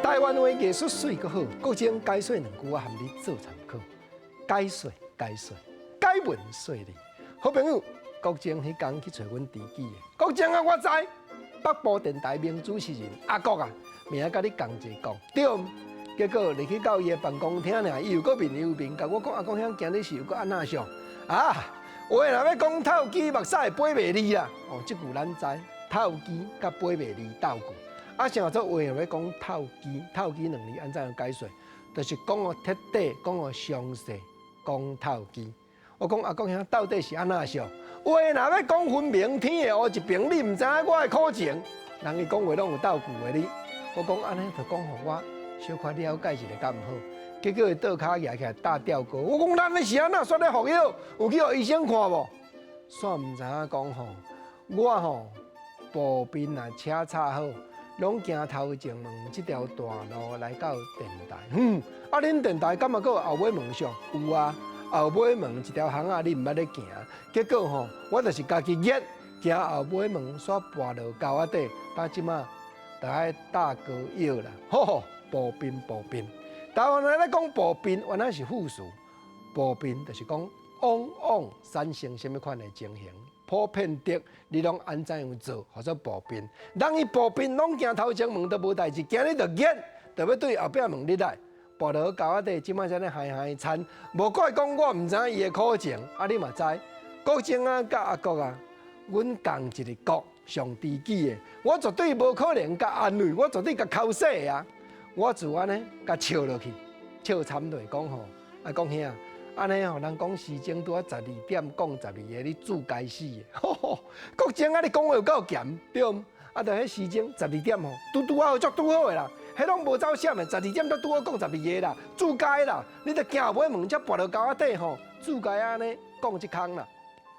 台湾话艺术水阁好，国情解说两句我含你做参考。解说，解文说理。好朋友，国情迄天去找阮知己的。国情啊，我知。北部电台名主持人阿国啊，明仔甲你同齐讲，对。结果入去到伊的办公厅呢，伊又搁面又面，甲我讲阿公兄今日是又搁安那想啊？话若要讲透机目屎飞袂离啦。哦，即句咱知，透机甲飞袂离斗句。啊，啥做话若要讲透机两字安怎样解说？就是讲个彻底，讲个详细，讲透机。我讲阿公兄到底是安那想？话若要讲分明天的乌一边，你毋知影我的苦情。人伊讲话拢有斗句的你。我讲安尼就讲互我小可了解一下，敢毋好？结果伊倒骹举起来大吊高。我讲咱是安那说咧服药，有去互医生看无？煞毋知影讲吼，我吼步边啊车插好，拢行头前门即条大路来到电台。啊恁电台敢嘛搁有后尾门上？有啊，后尾门一条巷仔你毋捌咧行。结果吼，我就是家己热，行后尾门煞跋落沟仔底，把即马就爱大哥药啦。吼，步边。台湾人咧讲步边，原来是复数。步边就是讲往产生什么款的情形，普遍的你拢安怎样做，或者步边。人伊步边拢行头前门都无代志，今日就热，就要对后壁门入来。跋落沟仔底，即摆才咧嗨惨，无怪讲我毋知影伊的苦情，啊你嘛知。国情啊，甲阿国啊，阮共一个国上知己的，我绝对无可能甲安慰，我绝对甲扣死啊！我就安尼甲笑落去，笑惨落讲吼，啊讲兄，安尼吼，人讲时钟拄啊12点讲12个，你煮该死的！国情啊，你讲话有够咸，对毋？啊，就迄时钟12点吼，拄好足拄好的啦。迄拢无走闪的，12点才拄好讲12个啦，注解啦，你着行尾门才跋落沟仔底吼，注解安尼讲一空啦，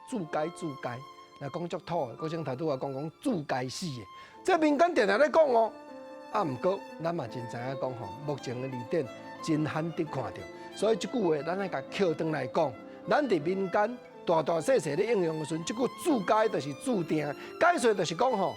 注解，若讲足土的，国情头拄啊讲注解死的，这民间定定咧讲哦。啊，毋过咱嘛真知影讲吼，目前的字典真罕得看到，所以即句话咱爱甲捡转来讲，咱伫民间大细咧应用的时阵，即句注解就是注定，解说就是讲吼。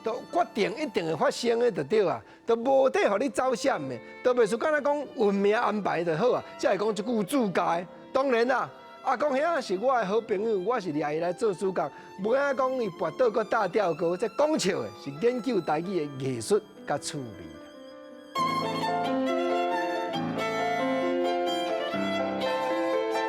都决定一定会发生的就对啊，都无得互你走闪的，都袂说敢若讲运命安排就好啊，才会讲一句注解。当然啦，阿公兄是我的好朋友，我是掠伊来做主角，无影讲伊跋倒个大吊高，这讲笑的是研究台语的艺术甲趣味。